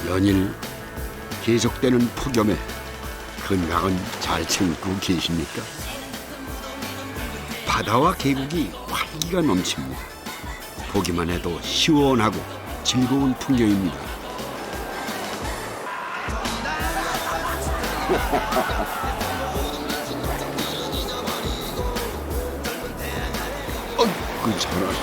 연일 계속되는 폭염에 건강은 잘 챙기고 계십니까? 바다와 계곡이 활기가 넘칩니다. 보기만 해도 시원하고 즐거운 풍경입니다. 그 저런.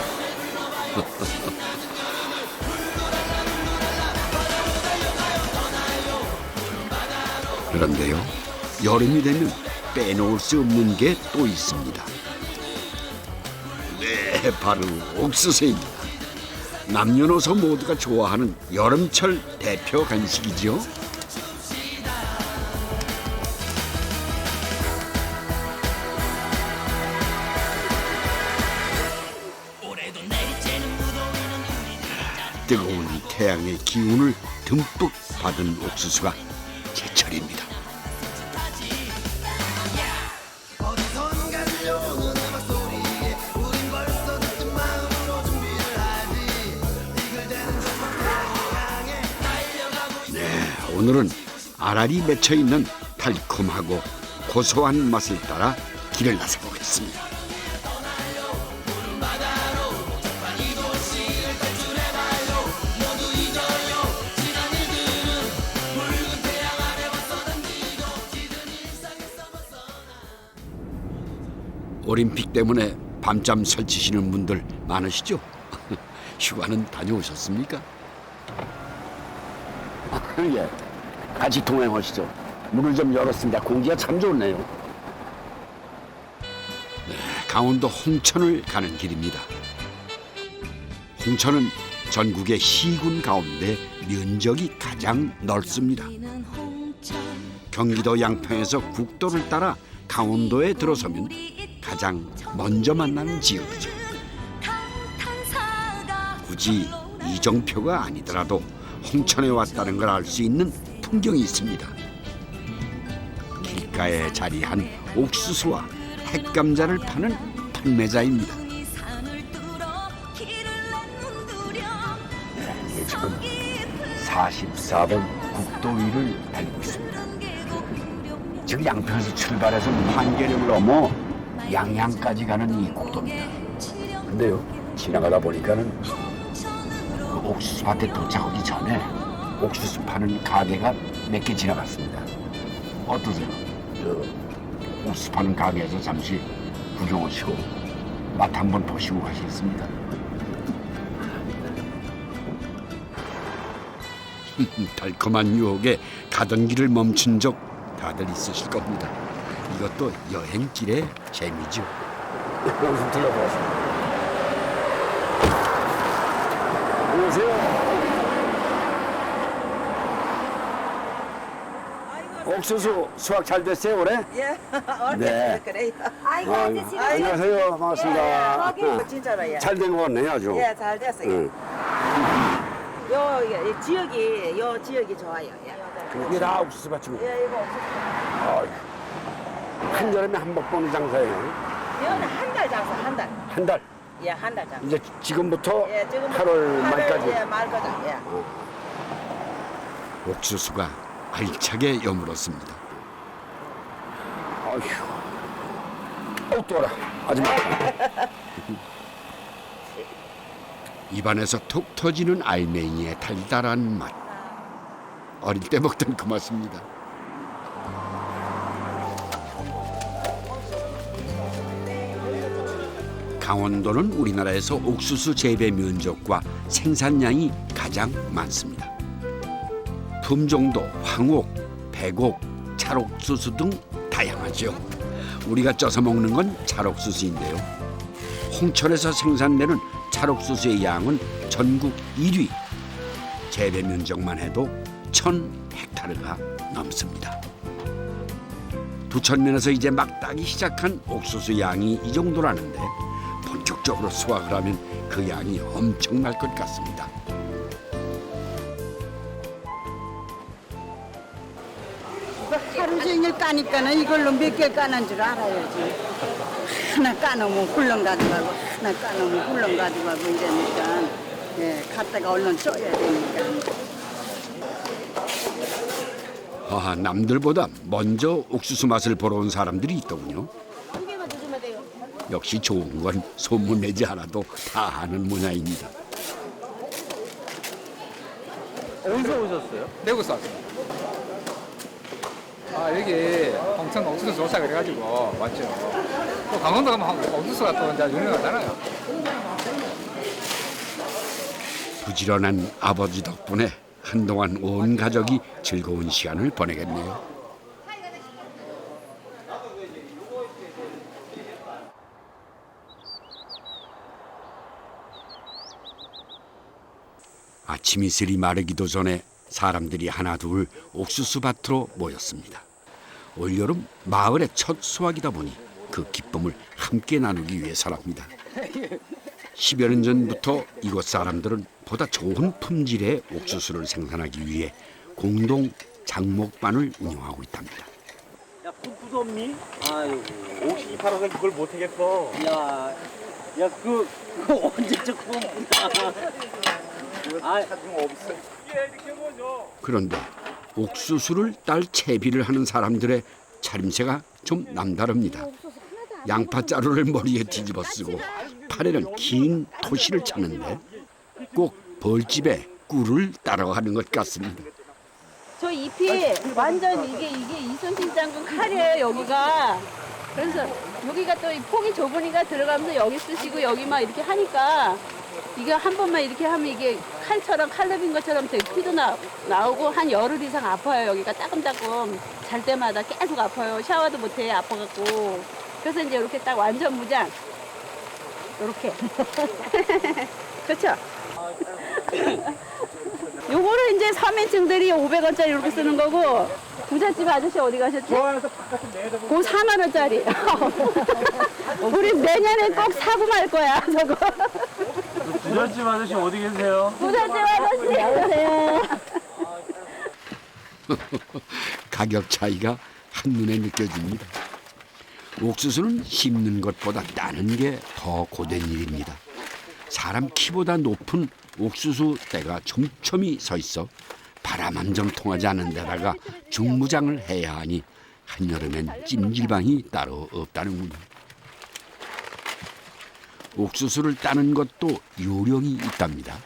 그런데요, 여름이 되면 빼놓을 수 없는 게 또 있습니다. 네, 바로 옥수수입니다. 남녀노소 모두가 좋아하는 여름철 대표 간식이죠. 뜨거운 태양의 기운을 듬뿍 받은 옥수수가 제철입니다. 네, 오늘은 알알이 맺혀있는 달콤하고 고소한 맛을 따라 길을 나서보겠습니다. 올림픽 때문에 밤잠 설치시는 분들 많으시죠? 휴가는 다녀오셨습니까? 예, 같이 동행하시죠. 문을 좀 열었습니다. 공기가 참 좋네요. 네, 강원도 홍천을 가는 길입니다. 홍천은 전국의 시군 가운데 면적이 가장 넓습니다. 경기도 양평에서 국도를 따라 강원도에 들어서면 가장 먼저 만나는 지역이죠. 굳이 이정표가 아니더라도 홍천에 왔다는 걸 알 수 있는 풍경이 있습니다. 길가에 자리한 옥수수와 핵감자를 파는 판매자입니다. 네, 지금 44번 국도 위를 달리고 있습니다. 지금 양평에서 출발해서 판계령을 넘어 양양까지 가는 이 국도입니다. 근데요, 지나가다 보니까는 그 옥수수밭에 도착하기 전에 옥수수 파는 가게가 몇 개 지나갔습니다. 어떠세요? 저 옥수수 파는 가게에서 잠시 구경하시고 맛 한번 보시고 가시겠습니다. 달콤한 유혹에 가던 길을 멈춘 적 다들 있으실 겁니다. 이것도 여행길의 재미죠. 여기서 들러보세요. 안녕하세요. 옥수수 수확 잘 됐어요 올해? 예, 네. 그래요. 아이고, 아저씨. 안녕하세요. 반갑습니다. 진짜로 예. 잘 된 것 같네요 아주. 예, 잘 됐어요. 응. 요 지역이 좋아요. 예. 이게 다 옥수수 밭이고. 예, 이거 없었어요. 한여름에 한 번 보는 장사예요. 이거는 한 달 장사, 한 달. 한 달. 예, 한 달 장사. 이제 지금부터 예, 지금 8월 말까지. 예, 말까지. 예. 옥수수가 알차게 여물었습니다. 어휴, 또라 아줌마. 입안에서 톡 터지는 알맹이의 달달한 맛. 어릴 때 먹던 그 맛입니다. 강원도는 우리나라에서 옥수수 재배 면적과 생산량이 가장 많습니다. 품종도 황옥, 백옥, 찰옥수수 등 다양하죠. 우리가 쪄서 먹는 건 찰옥수수인데요. 홍천에서 생산되는 찰옥수수의 양은 전국 1위. 재배 면적만 해도 1,000헥타르가 넘습니다. 부천면에서 이제 막 따기 시작한 옥수수 양이 이 정도라는데 본격적으로 수확을 하면 그 양이 엄청날 것 같습니다. 하루 종일 까니까는 이걸로 몇 개 까는 줄 알아야지. 하나 까놓으면 훌렁 가져가고 하나 까놓으면 훌렁 가져가고 이러니까 예, 갖다가 얼른 쪄야 되니까. 아, 남들보다 먼저 옥수수 맛을 보러 온 사람들이 있더군요. 역시 좋은 건 소문내지 않아도 다 아는 모양입니다. 어디서 오셨어요? 내구서 왔어요. 아 여기 홍천 옥수수 조사 그래가지고 왔죠. 또 강원도 가면 옥수수가 또 이제 유명하잖아요. 부지런한 아버지 덕분에 한동안 온 가족이 즐거운 시간을 보내겠네요. 아침 이슬이 마르기도 전에 사람들이 하나둘 옥수수 밭으로 모였습니다. 올여름 마을의 첫 수확이다 보니 그 기쁨을 함께 나누기 위해서랍니다. 10여 년 전부터 이곳 사람들은 보다 좋은 품질의 옥수수를 생산하기 위해 공동 장목반을 운영하고 있답니다. 야, 풋풋 없니? 아이고. 옥시 팔아서 그걸 못하겠어. 야, 그거 언제적 뿜구나. 아, 없어. 그런데 옥수수를 딸 채비를 하는 사람들의 차림새가 좀 남다릅니다. 양파자루를 머리에 뒤집어 쓰고 팔에는 긴 토시를 차는데 꼭 벌집에 꿀을 따라가는 것 같습니다. 저 잎이 완전 이게 이순신 장군 칼이에요, 여기가. 그래서 여기가 또 폭이 좁으니까 들어가면서 여기 쓰시고 여기만 이렇게 하니까 이게 한 번만 이렇게 하면 이게 칼처럼 칼렙인 것처럼 되게 피도 나오고 한 열흘 이상 아파요. 여기가 따끔따끔 잘 때마다 계속 아파요. 샤워도 못해 아파갖고. 그래서 이제 이렇게 딱 완전 무장 이렇게 그렇죠? 요거를 이제 3인칭들이 500원짜리 이렇게 쓰는 거고 부잣집 아저씨 어디 가셨지? 그 4만 원짜리. 우리 내년에 꼭 사고 말 거야 저거. 부잣집 아저씨 어디 계세요? 부잣집 아저씨 안녕하세요. 가격 차이가 한눈에 느껴집니다. 옥수수는 심는 것보다 따는 게 더 고된 일입니다. 사람 키보다 높은 옥수수 떼가 촘촘히 서 있어 바람 한 점 통하지 않는 데다가 중무장을 해야 하니 한여름엔 찜질방이 따로 없다는군요. 옥수수를 따는 것도 요령이 있답니다.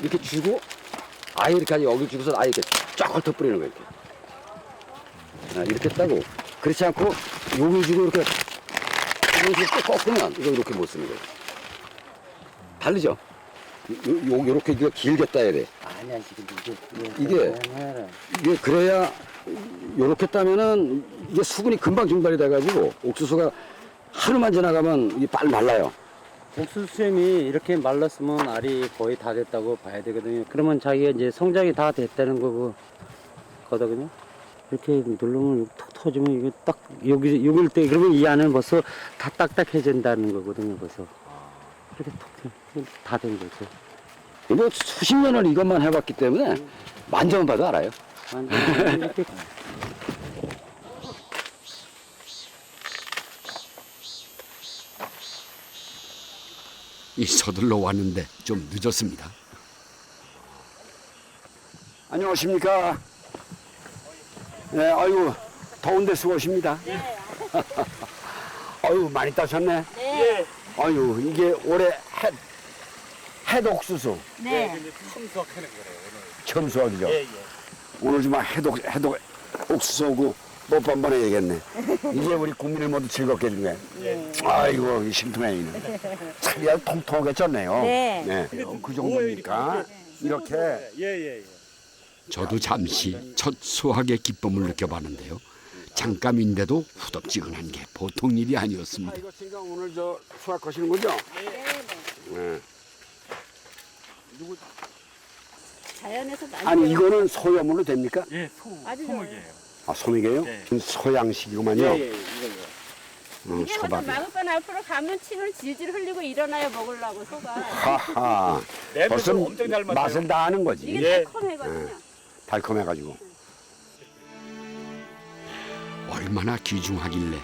이렇게 쥐고 아예 이렇게 하지 여기 쥐고서 아예 이렇게 쫙 헐떡뿌리는 거예요. 이렇게 따고 그렇지 않고 여기 쥐고 이렇게 꺾으면 이거 이렇게 못 쓰는 거예요. 다르죠? 요렇게 이거 길게 따야 돼. 아니야, 지금 이게 그래야 요렇게 따면은 이게 수분이 금방 증발이 돼가지고 옥수수가 하루만 지나가면 이게 빨리 말라요. 옥수수샘이 이렇게 말랐으면 알이 거의 다 됐다고 봐야 되거든요. 그러면 자기가 이제 성장이 다 됐다는 거거든요. 이렇게 누르면 톡 터지면 이거 딱 여길 때 그러면 이 안은 벌써 다 딱딱해진다는 거거든요. 벌써 이렇게 톡 다 된 거죠. 뭐 수십 년을 이것만 해봤기 때문에 만져만 봐도 알아요. 완전 이렇게 이 서둘러 왔는데 좀 늦었습니다. 안녕하십니까? 네, 아이고 더운데 수고하십니다. 아유 많이 따셨네. 네. 아유 이게 올해 햇옥수수 네. 처음 수확이죠. 오늘 좀 해독 옥수수 오고 뽀뽀 한번 해야겠네. 이게 우리 국민을 모두 즐겁게 해준 거야. 아이고 심통해이네. 살이 아주 통통하게 쪘네요. 네. 그 정도니까 이렇게 저도 잠시 첫 수확의 기쁨을 느껴봤는데요. 잠깐인데도 후덥지근한 게 보통 일이 아니었습니다. 이거 오늘 저 수확하시는 거죠? 네. 자연에서 많이 아니 이거는 소염으로 됩니까? 예, 아주 소목이에요. 아 소맥이에요? 네. 소양식이구만요. 이게 소밥. 마을반 앞으로 가면 침을 질질 흘리고 일어나야 먹으려고 소가. 하하. 벌써 냄새도 엄청 잘 맡아요. 맛을 다 아는 거지. 이게 달콤해거든요. 달콤해가지고. 얼마나 귀중하길래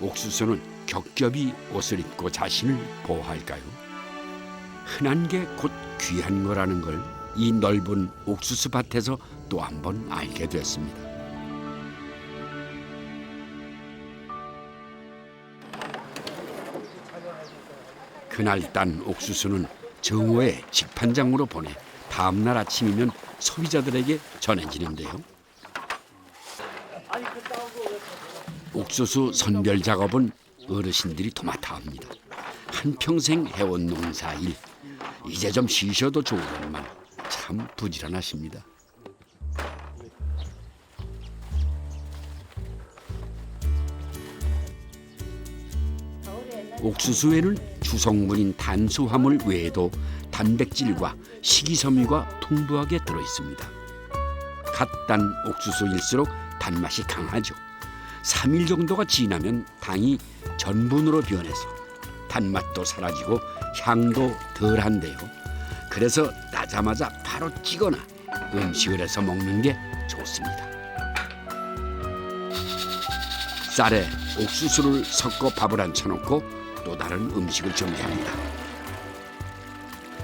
옥수수는 겹겹이 옷을 입고 자신을 보호할까요? 흔한 게 곧 귀한 거라는 걸 이 넓은 옥수수 밭에서 또 한 번 알게 됐습니다. 그날 딴 옥수수는 정오에 직판장으로 보내 다음 날 아침이면 소비자들에게 전해지는데요. 옥수수 선별 작업은 어르신들이 도맡아 합니다. 한평생 해온 농사일, 이제 좀 쉬셔도 좋으련만 참 부지런하십니다. 옥수수에는 주성분인 탄수화물 외에도 단백질과 식이섬유가 풍부하게 들어있습니다. 갓 딴 옥수수일수록 단맛이 강하죠. 3일 정도가 지나면 당이 전분으로 변해서 단맛도 사라지고 향도 덜한데요. 그래서 따자마자 바로 찌거나 음식을 해서 먹는 게 좋습니다. 쌀에 옥수수를 섞어 밥을 안쳐놓고 또 다른 음식을 준비합니다.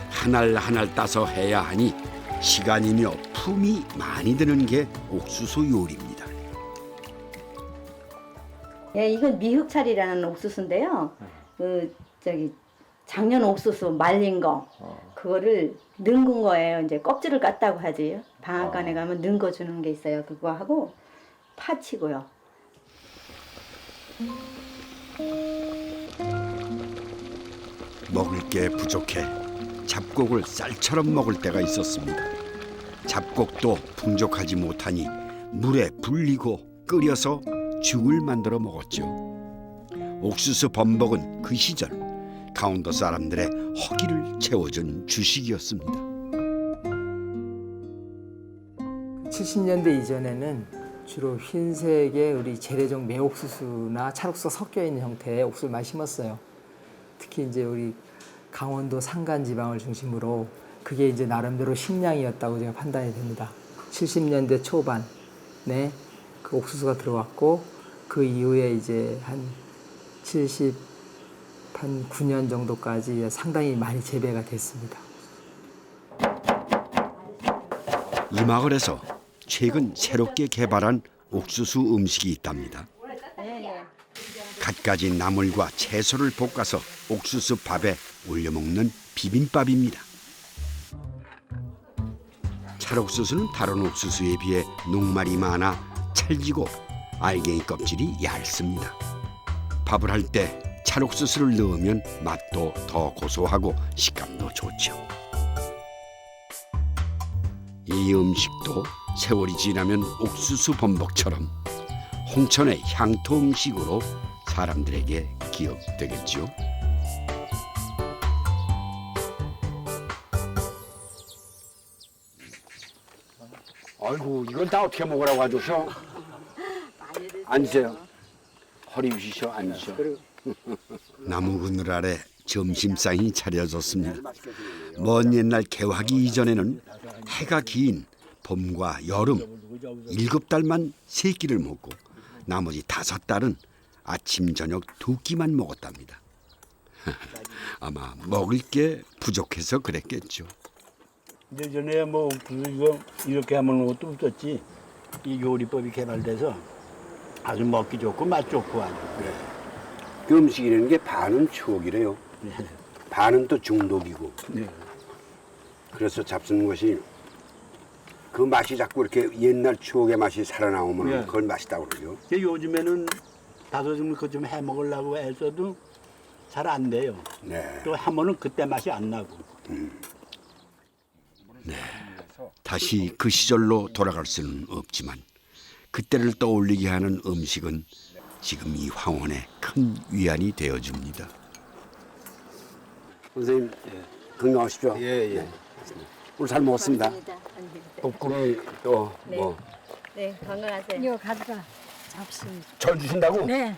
한 알 한 알 따서 해야 하니 시간이며 품이 많이 드는 게 옥수수 요리입니다. 예, 이건 미흑찰이라는 옥수수인데요. 작년 옥수수 말린 거 그거를 능근 거예요. 이제 껍질을 깠다고 하지. 방앗간에 가면 능거 주는 게 있어요. 그거 하고 파치고요. 먹을 게 부족해 잡곡을 쌀처럼 먹을 때가 있었습니다. 잡곡도 풍족하지 못하니 물에 불리고 끓여서 죽을 만들어 먹었죠. 옥수수 범벅은 그 시절 강원도 사람들의 허기를 채워준 주식이었습니다. 70년대 이전에는 주로 흰색의 우리 재래종 매옥수수나 찰옥수수가 섞여 있는 형태의 옥수수를 많이 심었어요. 특히 이제 우리 강원도 산간 지방을 중심으로 그게 이제 나름대로 식량이었다고 제가 판단이 됩니다. 70년대 초반에 그 옥수수가 들어왔고 그 이후에 이제 한 79년 정도까지 상당히 많이 재배가 됐습니다. 이 마을에서 최근 새롭게 개발한 옥수수 음식이 있답니다. 갖가지 나물과 채소를 볶아서 옥수수 밥에 올려 먹는 비빔밥입니다. 찰옥수수는 다른 옥수수에 비해 녹말이 많아 찰지고 알갱이 껍질이 얇습니다. 밥을 할 때 찰옥수수를 넣으면 맛도 더 고소하고 식감도 좋죠. 이 음식도 세월이 지나면 옥수수 범벅처럼 홍천의 향토 음식으로 사람들에게 기억되겠죠. 아이고 이건 다 어떻게 먹으라고 하셔? 앉으세요. 허리 위시셔 앉으셔. 나무 그늘 아래 점심상이 차려졌습니다. 먼 옛날 개화기 이전에는 해가 긴 봄과 여름 7달만 3끼를 먹고 나머지 5달은 아침 저녁 2끼만 먹었답니다. 아마 먹을 게 부족해서 그랬겠죠. 예전에 뭐 옥수수 이거 이렇게 하면 것도 없었지. 이 요리법이 개발돼서 아주 먹기 좋고 맛 좋고 아주. 그래. 그 음식이라는 게 반은 추억이래요. 네. 반은 또 중독이고. 네. 그래서 잡수는 것이 그 맛이 자꾸 이렇게 옛날 추억의 맛이 살아나오면 네. 그걸 맛있다고 그러죠. 요즘에는 다섯을 그거 좀 해 먹으려고 해서도 잘 안 돼요. 네. 또 하면은 그때 맛이 안 나고. 다시 그 시절로 돌아갈 수는 없지만 그때를 떠올리게 하는 음식은 지금 이 황혼에 큰 위안이 되어줍니다. 선생님 건강하십시오. 예. 네. 오늘 잘 먹었습니다. 볶음이 또 뭐 절 네, 건강하세요. 이거 가져가. 잡수. 주신다고? 네.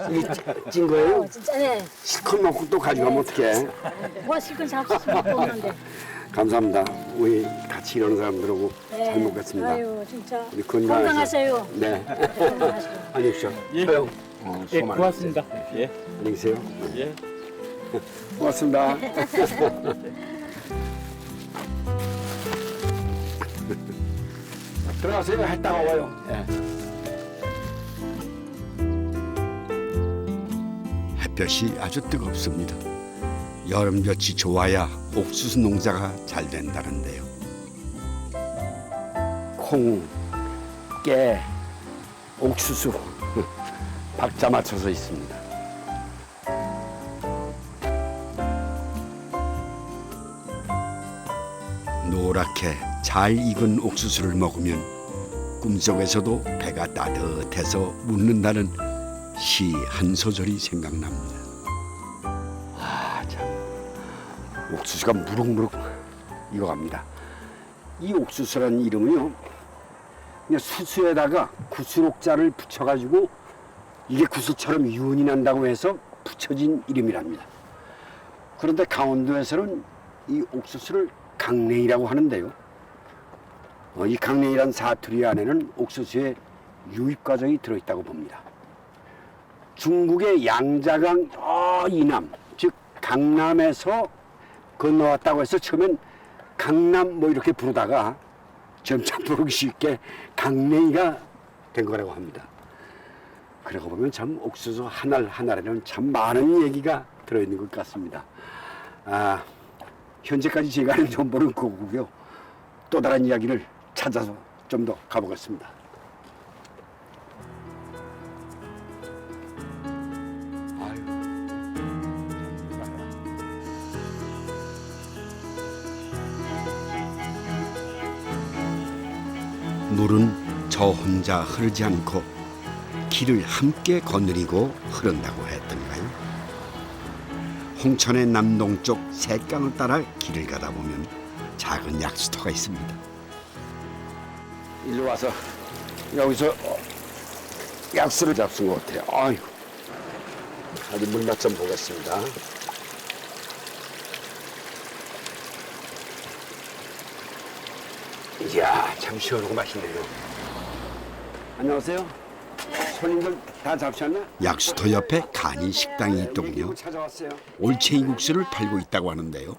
이게 찐 거예요? 진짜 네. 실컷 먹고 또 가져가면 어떡해. 뭐 실컷 잡수 먹고 오는데. 감사합니다. 우리 같이 이러는 사람들하고 잘 먹겠습니다. 아유 진짜. 우리 건강하세요. 네. 건강하시고. 안녕히 계십시오. 예. 소영. 예, 수고 많으셨어요. 고맙습니다. 예. 안녕히 계세요. 예. 고맙습니다. 들어가세요. 해 따가워요. 예. 햇볕이 아주 뜨겁습니다. 여름볕이 좋아야 옥수수 농사가 잘 된다는데요. 콩, 깨, 옥수수 박자 맞춰서 있습니다. 노랗게 잘 익은 옥수수를 먹으면 꿈속에서도 배가 따뜻해서 묻는다는 시 한 소절이 생각납니다. 아, 참. 옥수수가 무럭무럭 익어갑니다. 이 옥수수라는 이름은요, 그냥 수수에다가 구수록자를 붙여가지고 이게 구수처럼 윤이 난다고 해서 붙여진 이름이랍니다. 그런데 강원도에서는 이 옥수수를 강냉이라고 하는데요. 이 강냉이란 사투리 안에는 옥수수의 유입 과정이 들어있다고 봅니다. 중국의 양자강 이남, 즉 강남에서 건너왔다고 해서 처음엔 강남 뭐 이렇게 부르다가 점차 부르기 쉽게 강냉이가 된 거라고 합니다. 그러고 보면 참 옥수수 한 알 한 알에는 참 많은 얘기가 들어있는 것 같습니다. 현재까지 제가 아는 정보는 그거고요. 또 다른 이야기를 찾아서 좀 더 가보겠습니다. 물은 저 혼자 흐르지 않고 길을 함께 거느리고 흐른다고 했던가요? 홍천의 남동쪽 셋강을 따라 길을 가다 보면 작은 약수터가 있습니다. 일로 와서 여기서 약수를 잡순 것 같아요. 아유, 어디 물맛 좀 보겠습니다. 이야, 참 시원하고 맛있네요. 안녕하세요. 손님들 다 잡셨나? 약수터 옆에 간이 식당이 있더군요. 찾아왔어요. 올챙이 국수를 팔고 있다고 하는데요.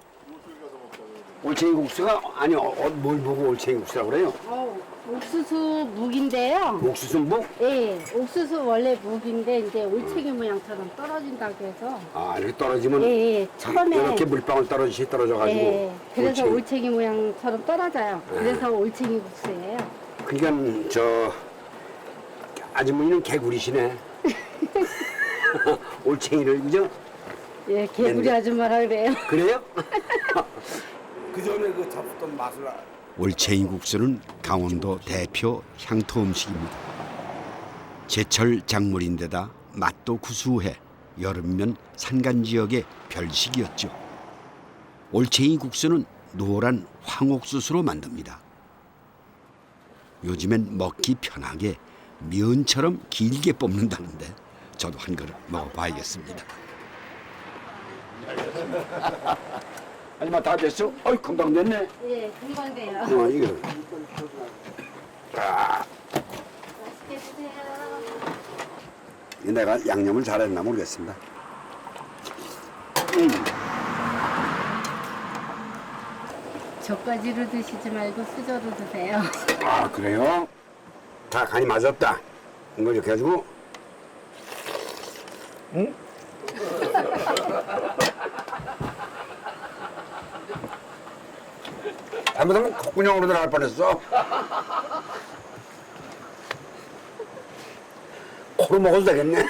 올챙이 국수가 아니 뭘 보고 올챙이 국수라고 그래요? 옥수수 묵인데요. 옥수수 묵? 예, 옥수수 원래 묵인데 이제 올챙이 모양처럼 떨어진다고 해서. 아, 이렇게 떨어지면 예, 처음에 이렇게 물방울 떨어져가지고. 예, 그래서 올챙이. 올챙이 모양처럼 떨어져요. 그래서 올챙이 국수예요. 그러니까 저 아주머니는 개구리시네. 올챙이를 그죠? 예, 개구리 아줌마라 그래요. 그래요? 그 전에 그 잡수던 맛을 올챙이 국수는 강원도 대표 향토 음식입니다. 제철 작물인데다 맛도 구수해 여름면 산간 지역의 별식이었죠. 올챙이 국수는 노란 황옥수수로 만듭니다. 요즘엔 먹기 편하게 면처럼 길게 뽑는다는데 저도 한 그릇 먹어봐야겠습니다. 아줌마 다 됐어? 어이, 금방 됐네. 예, 금방 돼요. 이거. 맛있게 드세요. 내가 양념을 잘했나 모르겠습니다. 젓가지로 드시지 말고 수저로 드세요. 아, 그래요? 다 간이 맞았다. 이걸 이렇게 해가지고. 응? 잘못하면 콧구녕으로 들어갈 뻔했어. 코로 먹어도 되겠네.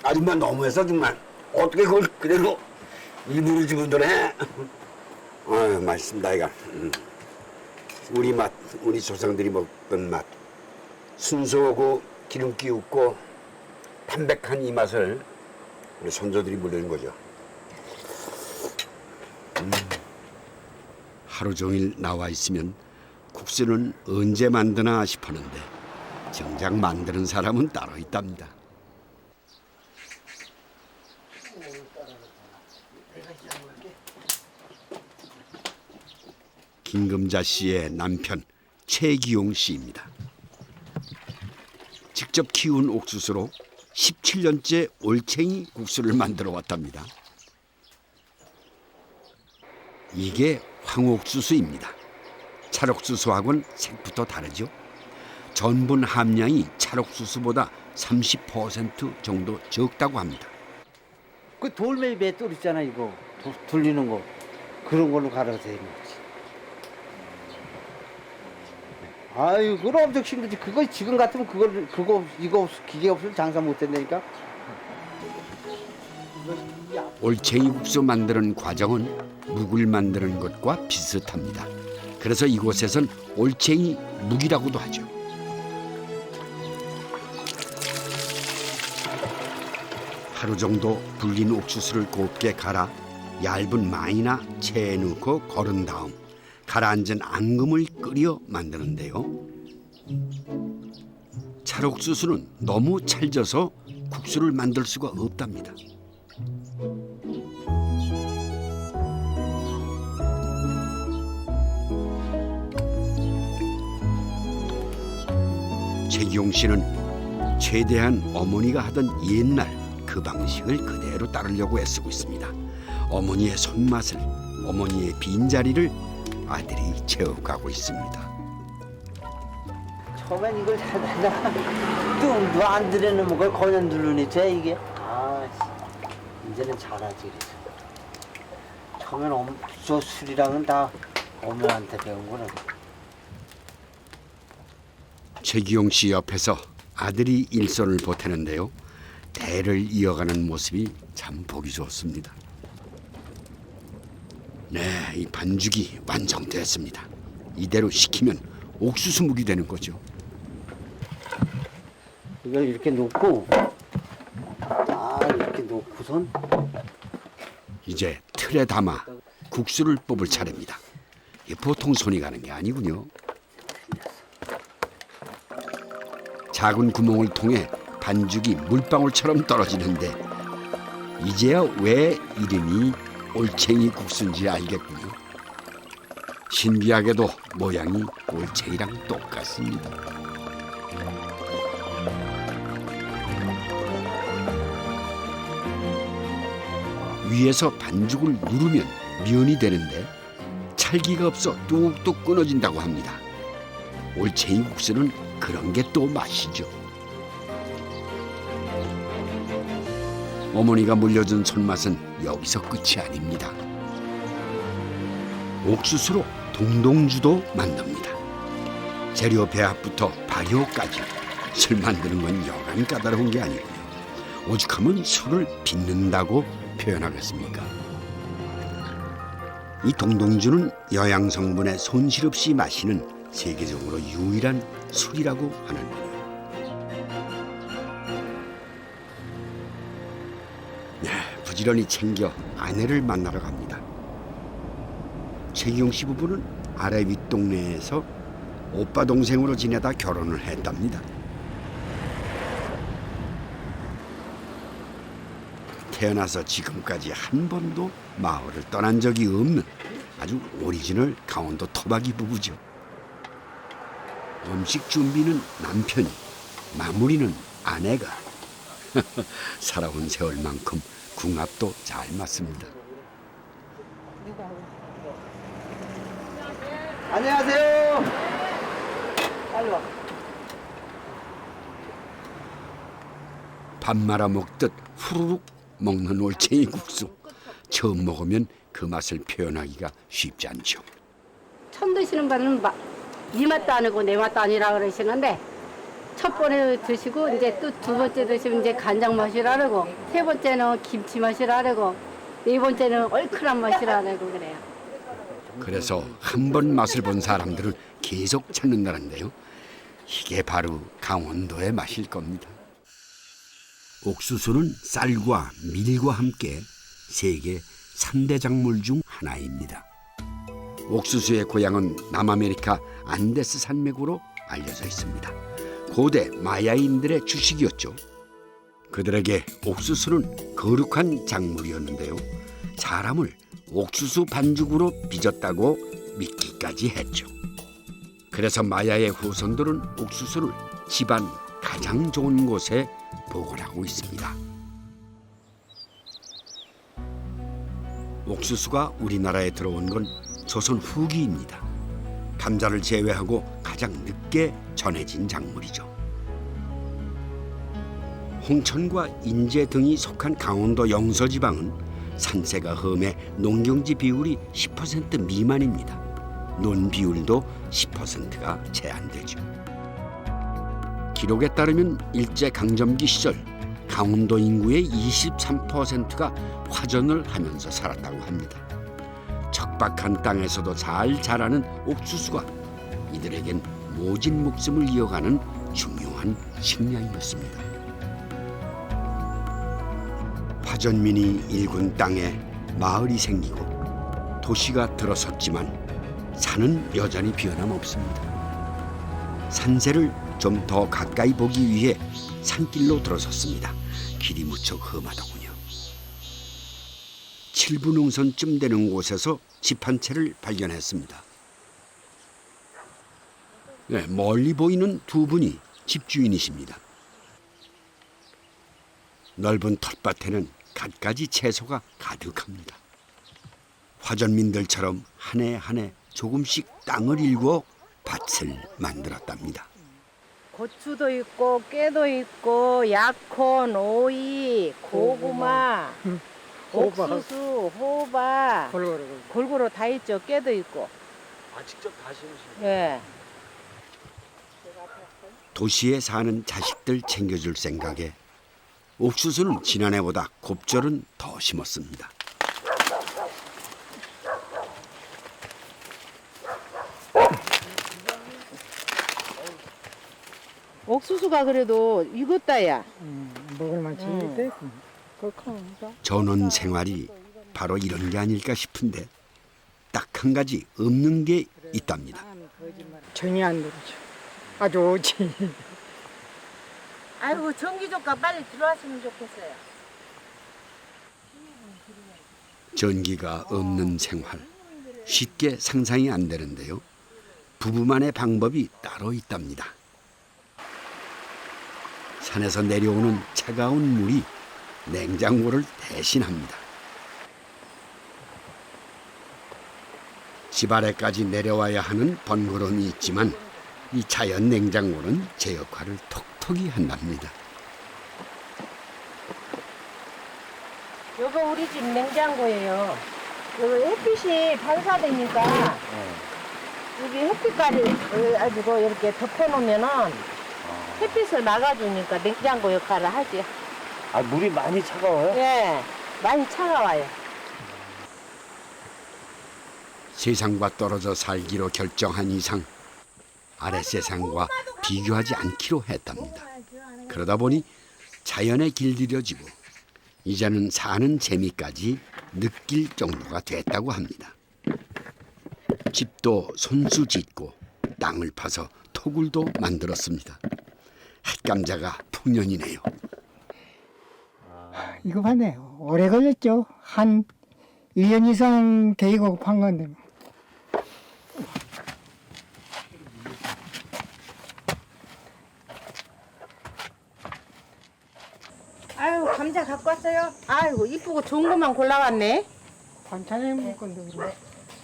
아줌마 너무해서 정말 어떻게 그걸 그대로 입으로 집어넣네. 아유, 맛있습니다 이거. 우리 맛, 우리 조상들이 먹던 맛. 순수하고 기름기 없고 담백한 이 맛을 우리 선조들이 물려준 거죠. 하루 종일 나와 있으면 국수는 언제 만드나 싶었는데 정작 만드는 사람은 따로 있답니다. 김금자 씨의 남편 최기용 씨입니다. 직접 키운 옥수수로 17년째 올챙이 국수를 만들어 왔답니다. 이게 황옥수수입니다. 찰옥수수하고는 색부터 다르죠. 전분 함량이 찰옥수수보다 30% 정도 적다고 합니다. 그 돌멩이 맷돌 있잖아 이거 돌리는 거 그런 걸로 갈아서 해 먹지. 아유 그거 엄청 힘들지. 그거 지금 같으면 이거 기계 없으면 장사 못 된다니까. 올챙이 국수 만드는 과정은 묵을 만드는 것과 비슷합니다. 그래서 이곳에선 올챙이 묵이라고도 하죠. 하루 정도 불린 옥수수를 곱게 갈아 얇은 마이나 체에 넣고 거른 다음 가라앉은 앙금을 끓여 만드는데요. 찰옥수수는 너무 찰져서 국수를 만들 수가 없답니다. 최기용 씨는 최대한 어머니가 하던 옛날 그 방식을 그대로 따르려고 애쓰고 있습니다. 어머니의 손맛을, 어머니의 빈자리를 아들이 채워가고 있습니다. 처음엔 이걸 하다가 또 안 들여놓으면 그걸 그냥 누르니 돼 이게. 아 이제는 잘하지 그래서. 처음엔 저 술이랑은 다 어머니한테 배운 거는. 최기용 씨 옆에서 아들이 일손을 보태는데요. 대를 이어가는 모습이 참 보기 좋습니다. 네, 이 반죽이 완성됐습니다. 이대로 식히면 옥수수 묵이 되는 거죠. 이걸 이렇게 놓고 이렇게 놓고선 이제 틀에 담아 국수를 뽑을 차례입니다. 보통 손이 가는 게 아니군요. 작은 구멍을 통해 반죽이 물방울처럼 떨어지는데 이제야 왜 이름이 올챙이 국수인지 알겠군요. 신기하게도 모양이 올챙이랑 똑같습니다. 위에서 반죽을 누르면 면이 되는데 찰기가 없어 뚝뚝 끊어진다고 합니다. 올챙이 국수는 그런 게 또 맛이죠. 어머니가 물려준 손맛은 여기서 끝이 아닙니다. 옥수수로 동동주도 만듭니다. 재료 배합부터 발효까지 술 만드는 건 여간 까다로운 게 아니고요. 오죽하면 술을 빚는다고 표현하겠습니까? 이 동동주는 영양 성분에 손실 없이 마시는 세계적으로 유일한 술이라고 하는군요. 네, 부지런히 챙겨 아내를 만나러 갑니다. 최기용 씨 부부는 아래 윗동네에서 오빠 동생으로 지내다 결혼을 했답니다. 태어나서 지금까지 한 번도 마을을 떠난 적이 없는 아주 오리지널 강원도 토박이 부부죠. 음식 준비는 남편이, 마무리는 아내가. 살아온 세월만큼 궁합도 잘 맞습니다. 안녕하세요. 빨리 와. 밥 말아 먹듯 후루룩 먹는 올챙이 국수. 처음 먹으면 그 맛을 표현하기가 쉽지 않죠. 처음 드시는 분은 이 맛도 아니고 내 맛도 아니라 그러시는데 첫 번에 드시고 이제 또 두 번째 드시면 이제 간장 맛이라 그러고 세 번째는 김치 맛이라 그러고 네 번째는 얼큰한 맛이라 그러고 그래요. 그래서 한 번 맛을 본 사람들은 계속 찾는다는데요. 이게 바로 강원도의 맛일 겁니다. 옥수수는 쌀과 밀과 함께 세계 3대 작물 중 하나입니다. 옥수수의 고향은 남아메리카 안데스 산맥으로 알려져 있습니다. 고대 마야인들의 주식이었죠. 그들에게 옥수수는 거룩한 작물이었는데요. 사람을 옥수수 반죽으로 빚었다고 믿기까지 했죠. 그래서 마야의 후손들은 옥수수를 집안 가장 좋은 곳에 보관하고 있습니다. 옥수수가 우리나라에 들어온 건 조선 후기입니다. 감자를 제외하고 가장 늦게 전해진 작물이죠. 홍천과 인제 등이 속한 강원도 영서지방은 산세가 험해 농경지 비율이 10% 미만입니다. 논 비율도 10%가 제한되죠. 기록에 따르면 일제강점기 시절 강원도 인구의 23%가 화전을 하면서 살았다고 합니다. 척박한 땅에서도 잘 자라는 옥수수가 이들에겐 모진 목숨을 이어가는 중요한 식량이었습니다. 화전민이 일군 땅에 마을이 생기고 도시가 들어섰지만 산은 여전히 변함없습니다. 산세를 좀 더 가까이 보기 위해 산길로 들어섰습니다. 길이 무척 험하더군요. 7분 능선쯤 되는 곳에서 집 한 채를 발견했습니다. 네, 멀리 보이는 두 분이 집주인이십니다. 넓은 텃밭에는 갖가지 채소가 가득합니다. 화전민들처럼 한 해 한 해 조금씩 땅을 일구어 밭을 만들었답니다. 고추도 있고 깨도 있고 약혼, 오이, 고구마, 옥수수, 호박 골고루 다 있죠. 깨도 있고. 아, 직접 다 심으시는 예. 도시에 사는 자식들 챙겨줄 생각에 옥수수는 지난해보다 곱절은 더 심었습니다. 옥수수가 그래도 익었다야. 먹을만 돼. 전원 생활이 바로 이런 게 아닐까 싶은데 딱 한 가지 없는 게 있답니다. 전이 안 들어죠. 아주 오지. 아이고 전기조카 빨리 들어왔으면 좋겠어요. 전기가 없는 생활, 쉽게 상상이 안 되는데요. 부부만의 방법이 따로 있답니다. 산에서 내려오는 차가운 물이 냉장고를 대신합니다. 집 아래까지 내려와야 하는 번거로움이 있지만 이 자연 냉장고는 제 역할을 톡톡히 한답니다. 요거 우리 집 냉장고예요. 요거 햇빛이 반사되니까 여기 햇빛까지 가지고 이렇게 덮어놓으면은 햇빛을 막아주니까 냉장고 역할을 하지. 아, 물이 많이 차가워요? 예, 많이 차가워요. 세상과 떨어져 살기로 결정한 이상 아래 세상과 비교하지 않기로 했답니다. 그러다 보니 자연에 길들여지고 이제는 사는 재미까지 느낄 정도가 됐다고 합니다. 집도 손수 짓고 땅을 파서 토굴도 만들었습니다. 햇감자가 풍년이네요. 이거 봤네. 오래 걸렸죠. 한 1년 이상 데이고 판 건데. 아유 감자 갖고 왔어요. 아이고 이쁘고 좋은 것만 골라왔네. 반찬에 먹을 건데 그래.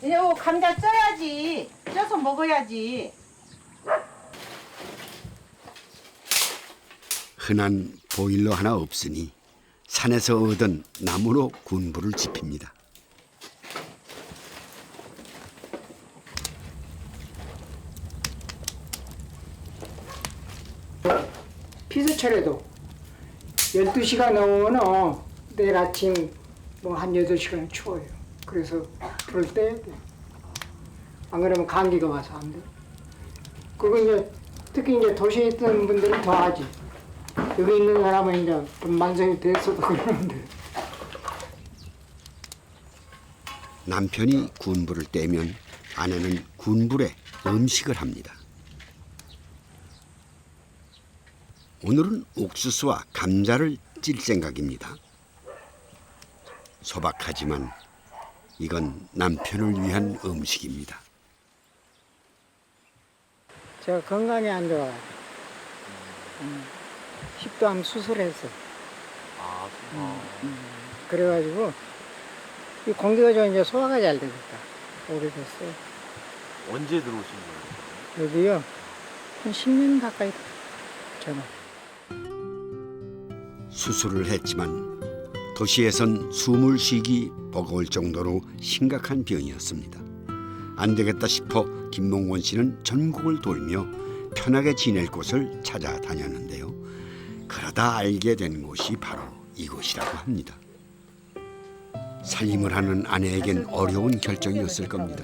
이거 감자 쪄야지. 쪄서 먹어야지. 흔한 보일러 하나 없으니 산에서 얻은 나무로 군부를 지핍니다. 피서철에도 12시간 넘으면 내일 아침 뭐 한 8시간 추워요. 그래서 불을 떼야 돼. 안 그러면 감기가 와서 안 돼. 그리고 이제 특히 이제 도시에 있던 분들은 더 하지. 여기 있는 사람은 이제 좀 만성이 됐어도 그러는데. 남편이 군부를 떼면 아내는 군불에 음식을 합니다. 오늘은 옥수수와 감자를 찔 생각입니다. 소박하지만 이건 남편을 위한 음식입니다. 제가 건강이 안 좋아요. 식도암 수술했어. 그래가지고 이 공기가 좋으니까 소화가 잘 되겠다. 오래됐어요. 언제 들어오신 거예요? 여기요? 한 10년 가까이 저는. 수술을 했지만 도시에선 숨을 쉬기 버거울 정도로 심각한 병이었습니다. 안 되겠다 싶어 김몽원 씨는 전국을 돌며 편하게 지낼 곳을 찾아다녔는데요. 그러다 알게 된 곳이 바로 이곳이라고 합니다. 살림을 하는 아내에겐 어려운 결정이었을 겁니다.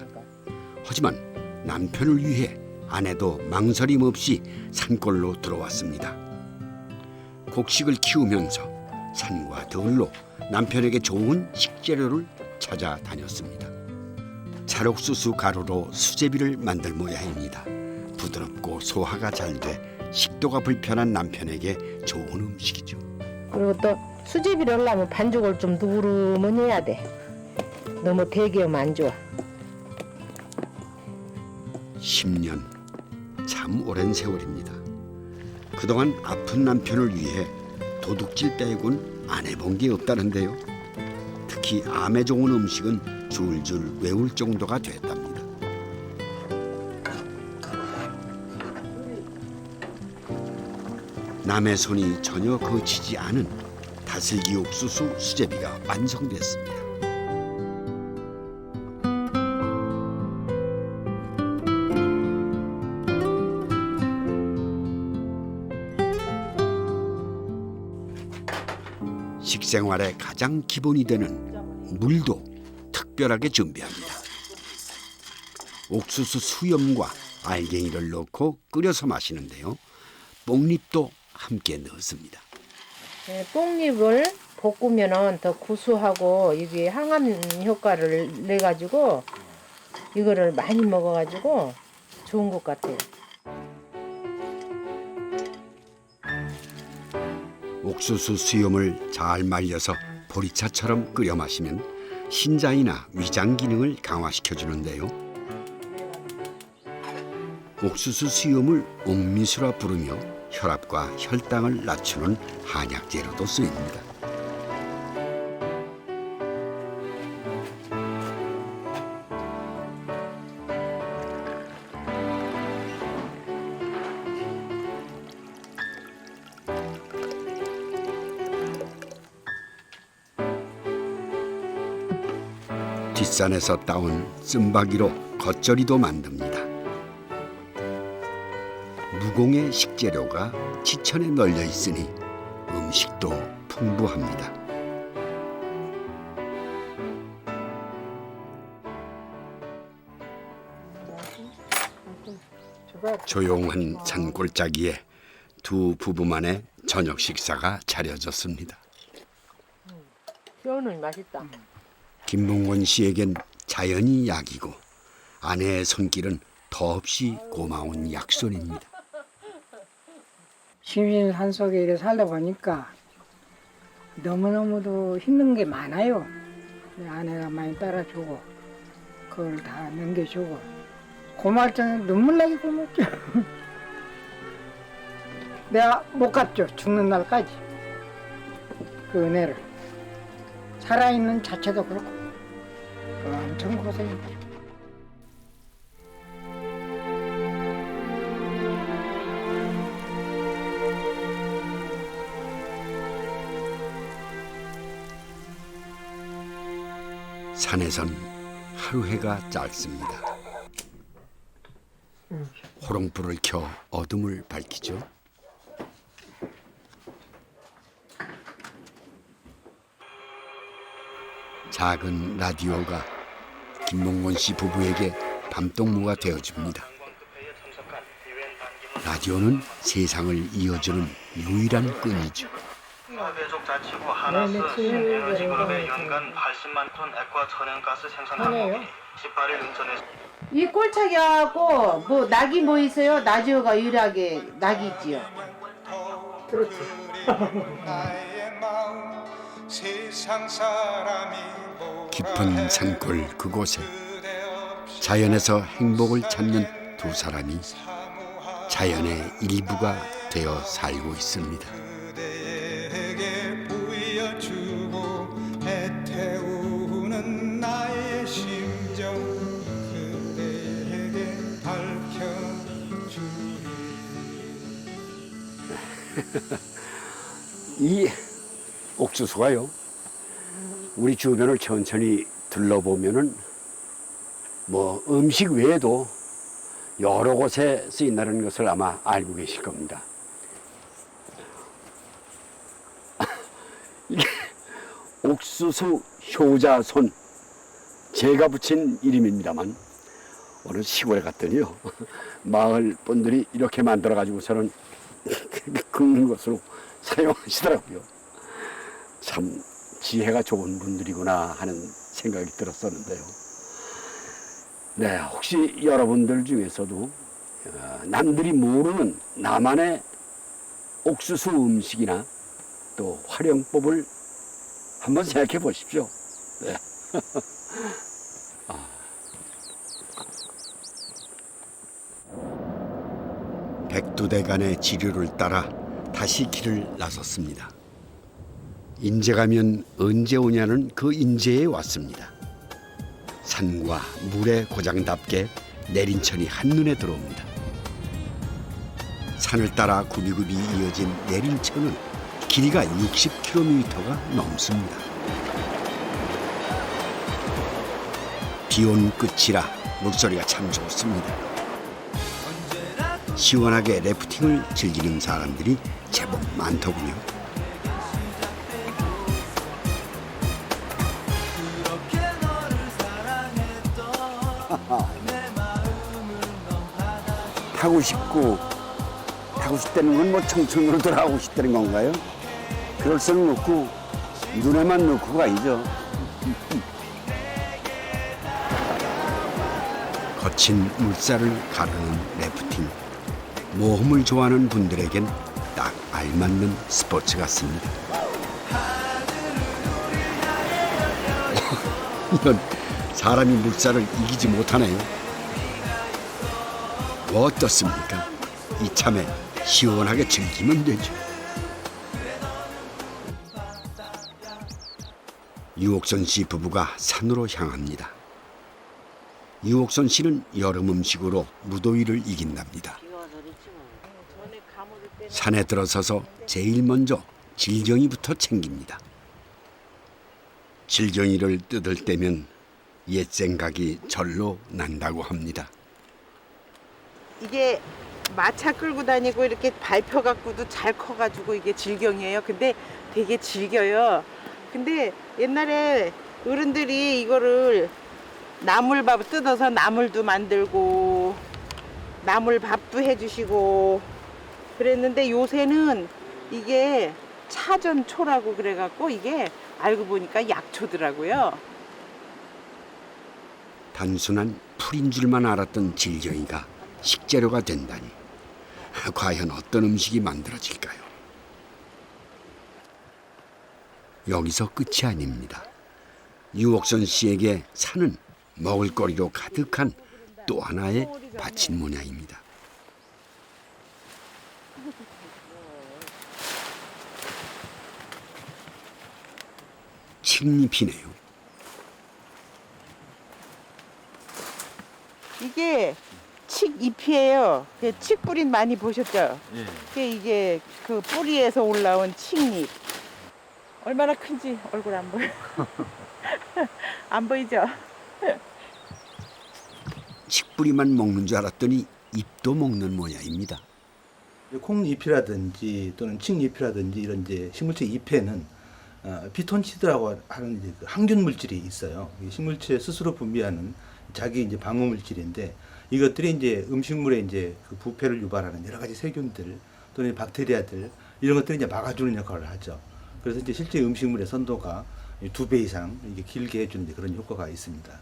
하지만 남편을 위해 아내도 망설임 없이 산골로 들어왔습니다. 곡식을 키우면서 산과 들로 남편에게 좋은 식재료를 찾아다녔습니다. 찰옥수수 가루로 수제비를 만들 모양입니다. 부드럽고 소화가 잘 돼 식도가 불편한 남편에게 좋은 음식이죠. 그리고 또 수제비를 하려면 반죽을 좀 누르면 해야 돼. 너무 대게 하면 안 좋아. 10년, 참 오랜 세월입니다. 그동안 아픈 남편을 위해 도둑질 빼곤 안 해본 게 없다는데요. 특히 암에 좋은 음식은 줄줄 외울 정도가 됐답니다. 남의 손이 전혀 거치지 않은 다슬기 옥수수 수제비가 완성됐습니다. 식생활의 가장 기본이 되는 물도 특별하게 준비합니다. 옥수수 수염과 알갱이를 넣고 끓여서 마시는데요. 뽕잎도 함께 넣습니다. 뽕잎을 볶으면은 더 구수하고 이게 항암 효과를 내 가지고 이거를 많이 먹어 가지고 좋은 것 같아요. 옥수수 수염을 잘 말려서 보리차처럼 끓여 마시면 신장이나 위장 기능을 강화시켜 주는데요. 옥수수 수염을 옥미수라 부르며 혈압과 혈당을 낮추는 한약재로도 쓰입니다. 뒷산에서 따온 쓴바귀로 겉절이도 만듭니다. 무공의 식재료가 지천에 널려 있으니 음식도 풍부합니다. 조용한 산골짜기에 두 부부만의 저녁 식사가 차려졌습니다. 시원하니 맛있다. 김몽원 씨에겐 자연이 약이고 아내의 손길은 더없이 고마운 약손입니다. 시민 산속에 이렇게 살다 보니까 너무너무도 힘든 게 많아요. 아내가 많이 따라주고 그걸 다 넘겨주고 고마울 때는 눈물 나게 고맙죠. 내가 못 갚죠. 죽는 날까지 그 은혜를. 살아있는 자체도 그렇고 엄청 고생입니다. 산에선 하루 해가 짧습니다. 호롱불을 켜 어둠을 밝히죠. 작은 라디오가 김몽원 씨 부부에게 밤동무가 되어줍니다. 라디오는 세상을 이어주는 유일한 끈이죠. 대족자치구 하나스 신에너지그룹의 연간 80만 톤 액화 천연가스 생산하고 18일 인천에서 이 꼴차기하고 뭐 낙이 뭐 있어요? 라디오가 유일하게 낙이 있지요. 그렇지. 깊은 산골 그곳에 자연에서 행복을 찾는 두 사람이 자연의 일부가 되어 살고 있습니다. 애태우는 나의 심정 이 옥수수가요, 우리 주변을 천천히 둘러보면은 뭐 음식 외에도 여러 곳에 쓰인다는 것을 아마 알고 계실 겁니다. 이게 옥수수 효자손, 제가 붙인 이름입니다만 어느 시골에 갔더니요, 마을 분들이 이렇게 만들어 가지고서는 긁는 것으로 사용하시더라고요. 참 지혜가 좋은 분들이구나 하는 생각이 들었었는데요. 네, 혹시 여러분들 중에서도 남들이 모르는 나만의 옥수수 음식이나 또 활용법을 한번 생각해 보십시오. 네. 백두대간의 지류를 따라 다시 길을 나섰습니다. 인제 가면 언제 오냐는 그 인제에 왔습니다. 산과 물의 고장답게 내린천이 한눈에 들어옵니다. 산을 따라 굽이굽이 이어진 내린천은 길이가 60km가 넘습니다. 비온 끝이라 물소리가 참 좋습니다. 시원하게 래프팅을 즐기는 사람들이 제법 많더군요. 타고 싶다는 건 뭐 청춘으로 돌아가고 싶다는 건가요? 그럴 수는 없고 눈에만 넣고 가야죠. 거친 물살을 가르는 래프팅, 모험을 좋아하는 분들에겐 딱 알맞는 스포츠 같습니다. 이건 사람이 물살을 이기지 못하네요. 뭐 어떻습니까? 이참에 시원하게 즐기면 되죠. 유옥선 씨 부부가 산으로 향합니다. 유옥선 씨는 여름 음식으로 무더위를 이긴답니다. 산에 들어서서 제일 먼저 질경이부터 챙깁니다. 질경이를 뜯을 때면 옛 생각이 절로 난다고 합니다. 이게 마차 끌고 다니고 이렇게 밟혀 갖고도 잘 커가지고 이게 질경이에요. 근데 되게 질겨요. 근데 옛날에 어른들이 이거를 나물밥 뜯어서 나물도 만들고 나물밥도 해주시고 그랬는데 요새는 이게 차전초라고 그래갖고 이게 알고 보니까 약초더라고요. 단순한 풀인 줄만 알았던 질경이가 식재료가 된다니, 과연 어떤 음식이 만들어질까요? 여기서 끝이 아닙니다. 유옥선 씨에게 산은 먹을거리로 가득한 또 하나의 밭인 모양입니다. 칡잎이네요. 이게 칡잎이에요. 칡뿌리 많이 보셨죠? 이게 그 뿌리에서 올라온 칡잎. 얼마나 큰지 얼굴 안 보여. 안 보이죠? 칡뿌리만 먹는 줄 알았더니 잎도 먹는 모양입니다. 콩잎이라든지 또는 칡잎이라든지 이런 이제 식물체 잎에는 피톤치드라고 하는 이제 그 항균 물질이 있어요. 식물체 스스로 분비하는 자기 이제 방어 물질인데 이것들이 이제 음식물에 이제 그 부패를 유발하는 여러 가지 세균들 또는 박테리아들 이런 것들이 이제 막아주는 역할을 하죠. 그래서 이제 실제 음식물의 선도가 2배 이상 이게 길게 해주는 그런 효과가 있습니다.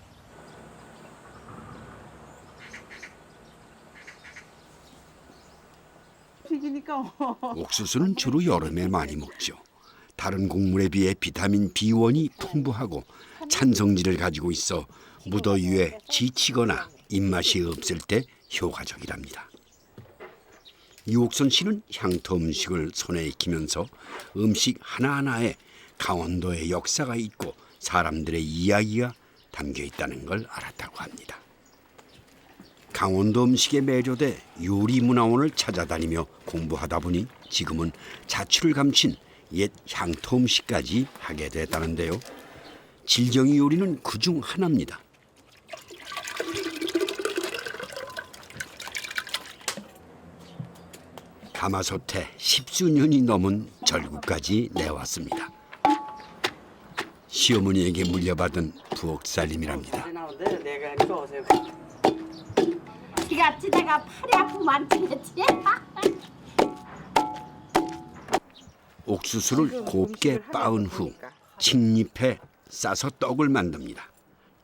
옥수수는 주로 여름에 많이 먹죠. 다른 곡물에 비해 비타민 B1이 풍부하고 찬성질을 가지고 있어 무더위에 지치거나 입맛이 없을 때 효과적이랍니다. 유옥선 씨는 향토 음식을 손에 익히면서 음식 하나하나에 강원도의 역사가 있고 사람들의 이야기가 담겨 있다는 걸 알았다고 합니다. 강원도 음식에 매료돼 요리문화원을 찾아다니며 공부하다 보니 지금은 자취를 감춘 옛 향토 음식까지 하게 됐다는데요. 질경이 요리는 그중 하나입니다. 가마솥에 10수년이 넘은 절구까지 내왔습니다. 시어머니에게 물려받은 부엌살림이랍니다. 지같이 내가 팔이 아프면 안 되겠지? 옥수수를 곱게 빻은 후 칡잎에 싸서 떡을 만듭니다.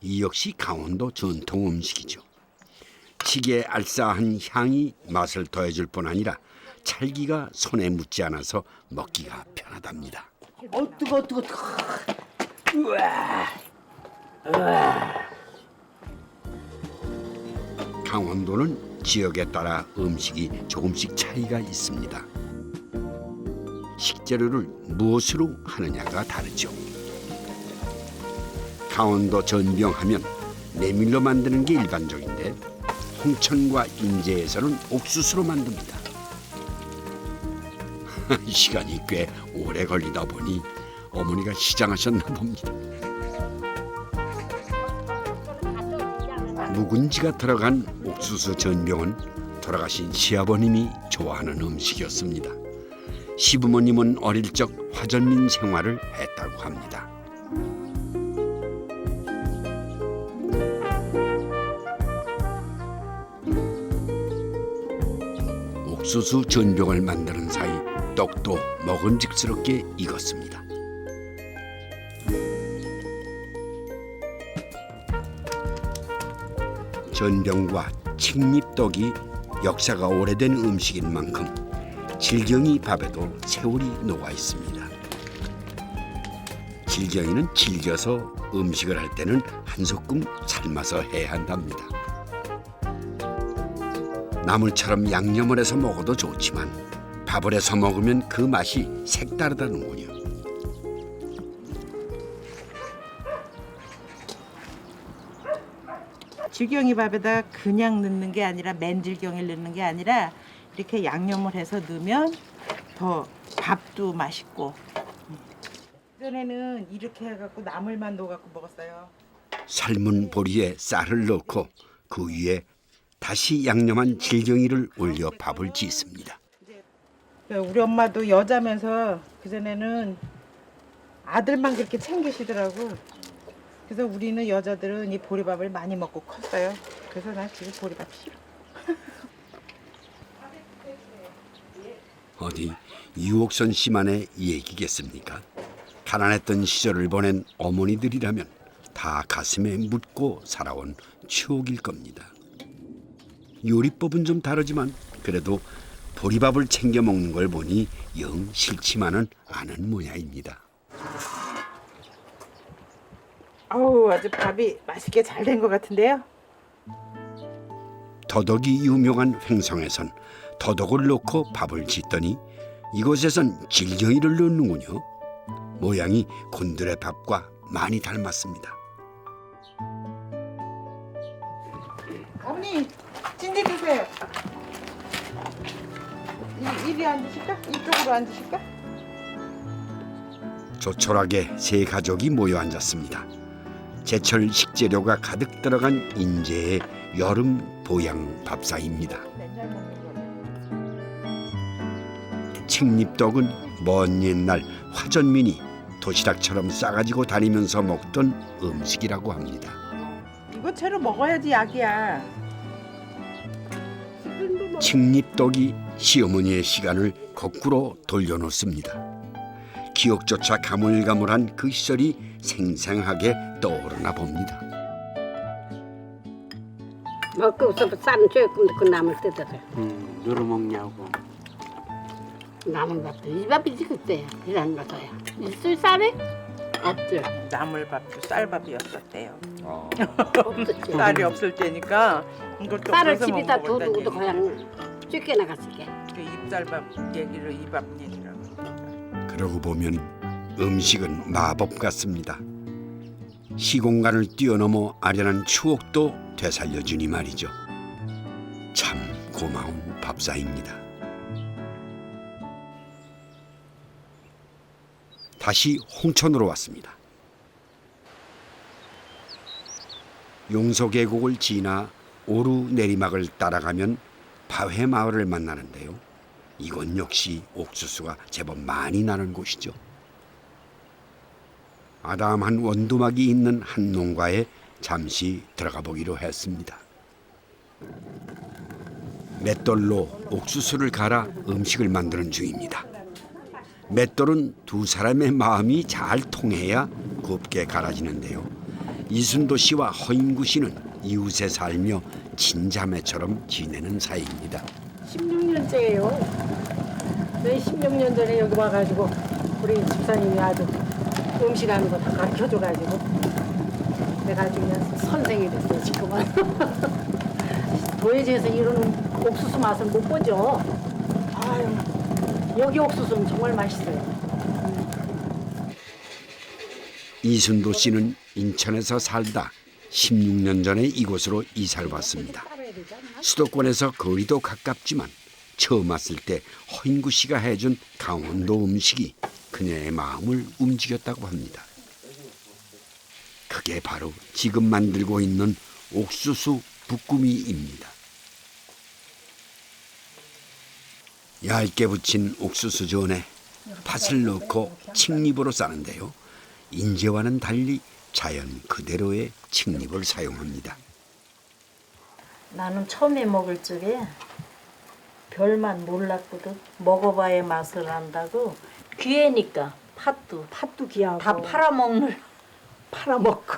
이 역시 강원도 전통 음식이죠. 칡의 알싸한 향이 맛을 더해줄 뿐 아니라 찰기가 손에 묻지 않아서 먹기가 편하답니다. 뜨거. 우와. 강원도는 지역에 따라 음식이 조금씩 차이가 있습니다. 식재료를 무엇으로 하느냐가 다르죠. 강원도 전병하면 메밀로 만드는 게 일반적인데 홍천과 인제에서는 옥수수로 만듭니다. 시간이 꽤 오래 걸리다 보니 어머니가 시장하셨나 봅니다. 묵은지가 들어간 옥수수 전병은 돌아가신 시아버님이 좋아하는 음식이었습니다. 시부모님은 어릴 적 화전민 생활을 했다고 합니다. 옥수수 전병을 만드는 사이 떡도 먹음직스럽게 익었습니다. 전병과 칡잎떡이 역사가 오래된 음식인 만큼 질경이 밥에도 세월이 녹아 있습니다. 질경이는 질겨서 음식을 할 때는 한 소끔 삶아서 해야 한답니다. 나물처럼 양념을 해서 먹어도 좋지만 밥을 해서 먹으면 그 맛이 색다르다는군요. 질경이 밥에다 그냥 넣는 게 아니라 맨질경을 넣는 게 아니라 이렇게 양념을 해서 넣으면 더 밥도 맛있고. 그전에는 이렇게 해갖고 나물만 넣어갖고 먹었어요. 삶은 보리에 쌀을 넣고 그 위에 다시 양념한 질경이를 올려 밥을 짓습니다. 우리 엄마도 여자면서 그전에는 아들만 그렇게 챙기시더라고. 그래서 우리는 여자들은 이 보리밥을 많이 먹고 컸어요. 그래서 난 지금 보리밥 싫어. 어디 유옥선 씨만의 얘기겠습니까? 가난했던 시절을 보낸 어머니들이라면 다 가슴에 묻고 살아온 추억일 겁니다. 요리법은 좀 다르지만 그래도 보리밥을 챙겨 먹는 걸 보니 영 싫지만은 않은 모양입니다. 아우, 아주 밥이 맛있게 잘 된 것 같은데요. 더덕이 유명한 횡성에선 더덕을 넣고 밥을 짓더니 이곳에선 질경이를 넣는군요. 모양이 곤드레 밥과 많이 닮았습니다. 어머니, 찐디 드세요. 이리 앉으실까? 이쪽으로 앉으실까? 조촐하게 세 가족이 모여 앉았습니다. 제철 식재료가 가득 들어간 인제의 여름 보양 밥상입니다. 칡잎떡은 먼 옛날 화전민이 도시락처럼 싸가지고 다니면서 먹던 음식이라고 합니다. 이거 채로 먹어야지 약이야. 칡잎떡이 시어머니의 시간을 거꾸로 돌려놓습니다. 기억조차 가물가물한 그 시절이 생생하게 떠오르나 봅니다. 먹고 있어 쌀은 조금 그 나물 뜯어서 누로 먹냐고. 나물밥도 이 밥이지 그때 이런 거서야 있을 쌀이 없죠. 나물밥도 쌀밥이었었대요. 없었지. 쌀이 없을 때니까 이것도 쌀을 없어서 못 집에다 먹었다는 두고도 얘기. 그냥 쫓겨 나갔을게. 그 잎쌀밥 얘기를 이밥 얘기라고. 그러고 보면 음식은 마법 같습니다. 시공간을 뛰어넘어 아련한 추억도 되살려주니 말이죠. 참 고마운 밥상입니다. 다시 홍천으로 왔습니다. 용서계곡을 지나 오루 내리막을 따라가면 바회 마을을 만나는데요. 이곳 역시 옥수수가 제법 많이 나는 곳이죠. 아담한 원두막이 있는 한 농가에 잠시 들어가 보기로 했습니다. 맷돌로 옥수수를 갈아 음식을 만드는 중입니다. 맷돌은 두 사람의 마음이 잘 통해야 곱게 갈아지는데요. 이순도 씨와 허인구 씨는 이웃에 살며 친자매처럼 지내는 사이입니다. 16년째예요. 저희 16년 전에 여기 와가지고 우리 집사님이 아주 음식하는 거 다 가르쳐줘가지고 내가 그냥 선생이 됐어요 지금은. 도예지에서 이런 옥수수 맛을 못 보죠. 아유, 여기 옥수수는 정말 맛있어요. 이순도 씨는 인천에서 살다 16년 전에 이곳으로 이사를 왔습니다. 수도권에서 거리도 가깝지만 처음 왔을 때 허인구 씨가 해준 강원도 음식이 그녀의 마음을 움직였다고 합니다. 그게 바로 지금 만들고 있는 옥수수 붓구미입니다. 얇게 부친 옥수수 전에 팥을 넣고 칡잎으로 싸는데요. 인제와는 달리 자연 그대로의 칡잎을 사용합니다. 나는 처음에 먹을 적에 별만 몰랐거든. 먹어봐야 맛을 안다고. 귀해니까 팥도 귀하고 다 팔아먹고.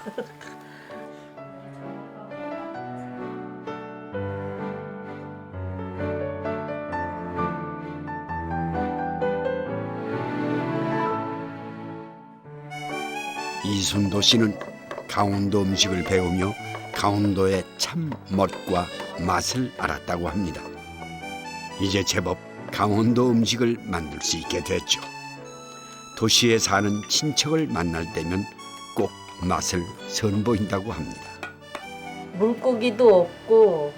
이순도 씨는 강원도 음식을 배우며 강원도의 참 멋과 맛을 알았다고 합니다. 이제 제법 강원도 음식을 만들 수 있게 됐죠. 도시에 사는 친척을 만날 때면 꼭 맛을 선보인다고 합니다. 물고기도 없고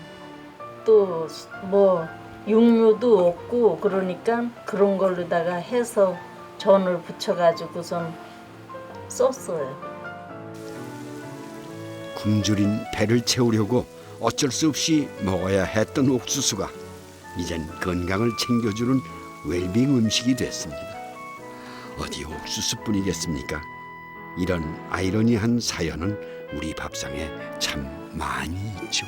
또 뭐 육류도 없고 그러니까 그런 걸로다가 해서 전을 부쳐가지고선 썼어요. 굶주린 배를 채우려고 어쩔 수 없이 먹어야 했던 옥수수가 이젠 건강을 챙겨주는 웰빙 음식이 됐습니다. 어디 옥수수뿐이겠습니까? 이런 아이러니한 사연은 우리 밥상에 참 많이 있죠.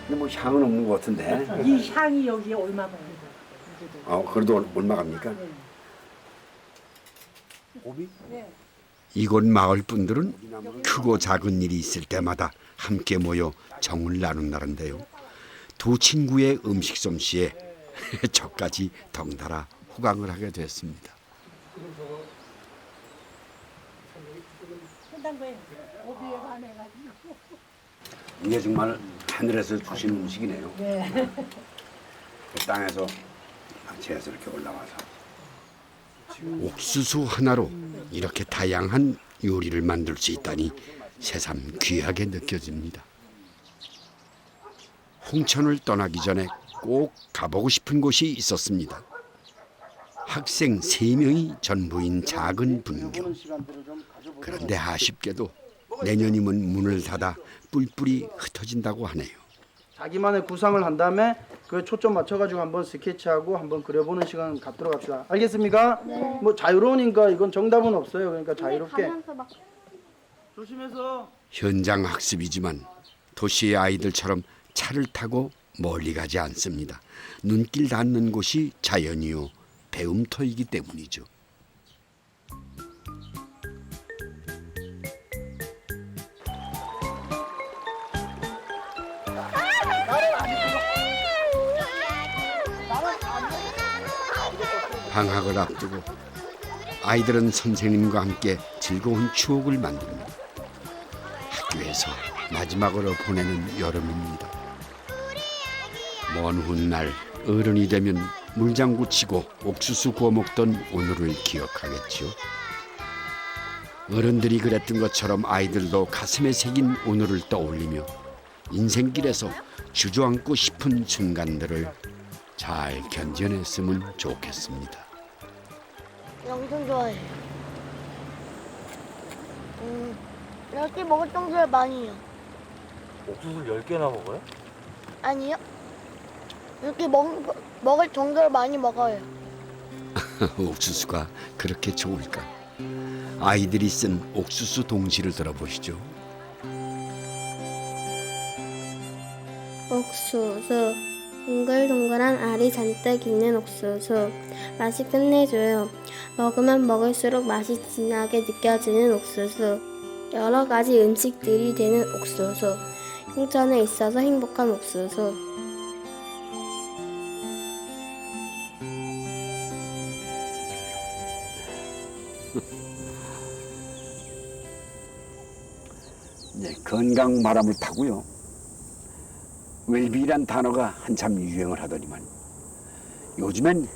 근데 뭐 향은 없는 것 같은데. 이 향이 여기에 얼마 갑니까? 그래도 얼마 갑니까? 네. 이곳 마을 분들은 크고 작은 일이 있을 때마다 함께 모여 정을 나눈다는데요. 두 친구의 음식 솜씨에 저까지 덩달아 호강을 하게 됐습니다. 이게 정말 하늘에서 주신 음식이네요. 네. 그 땅에서 마치에서 이렇게 올라와서 옥수수 하나로 이렇게 다양한 요리를 만들 수 있다니 새삼 귀하게 느껴집니다. 홍천을 떠나기 전에 꼭 가보고 싶은 곳이 있었습니다. 학생 3명이 전부인 작은 분교. 그런데 아쉽게도 내년이면 문을 닫아 뿔뿔이 흩어진다고 하네요. 자기만의 구상을 한 다음에 그 초점 맞춰가지고 한번 스케치하고 한번 그려보는 시간 갖도록 합시다. 알겠습니까? 네. 뭐 자유로우니까 이건 정답은 없어요. 그러니까 자유롭게. 조심해서. 현장 학습이지만 도시의 아이들처럼 차를 타고 멀리 가지 않습니다. 눈길 닿는 곳이 자연이요 배움터이기 때문이죠. 방학을 앞두고 아이들은 선생님과 함께 즐거운 추억을 만듭니다. 학교에서 마지막으로 보내는 여름입니다. 먼 훗날 어른이 되면 물장구 치고 옥수수 구워 먹던 오늘을 기억하겠지요. 어른들이 그랬던 것처럼 아이들도 가슴에 새긴 오늘을 떠올리며 인생길에서 주저앉고 싶은 순간들을 잘 견뎌냈으면 좋겠습니다. 엄청 좋아해요. 이렇게 먹을 정도로 많이 해요. 옥수수를 10개나 먹어요? 아니요. 이렇게 먹을 정도로 많이 먹어요. 옥수수가 그렇게 좋을까? 아이들이 쓴 옥수수 동시를 들어보시죠. 옥수수, 동글동글한 알이 잔뜩 있는 옥수수. 맛이 끝내줘요. 먹으면 먹을수록 맛이 진하게 느껴지는 옥수수. 여러 가지 음식들이 되는 옥수수. 홍천에 있어서 행복한 옥수수. 네, 건강 바람을 타고요. 웰비란 단어가 한참 유행을 하더니만 요즘엔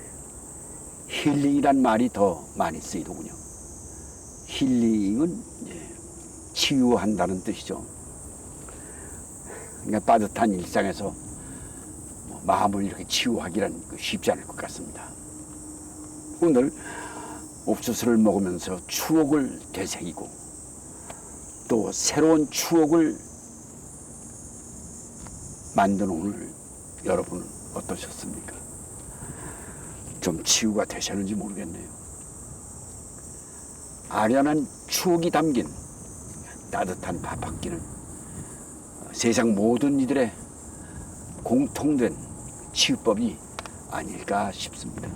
힐링이란 말이 더 많이 쓰이더군요. 힐링은 치유한다는 뜻이죠. 그러니까 빠듯한 일상에서 마음을 이렇게 치유하기란 쉽지 않을 것 같습니다. 오늘 옥수수를 먹으면서 추억을 되새기고 또 새로운 추억을 만든 오늘 여러분은 어떠셨습니까? 좀 치유가 되셨는지 모르겠네요. 아련한 추억이 담긴 따뜻한 밥 한 끼는 세상 모든 이들의 공통된 치유법이 아닐까 싶습니다.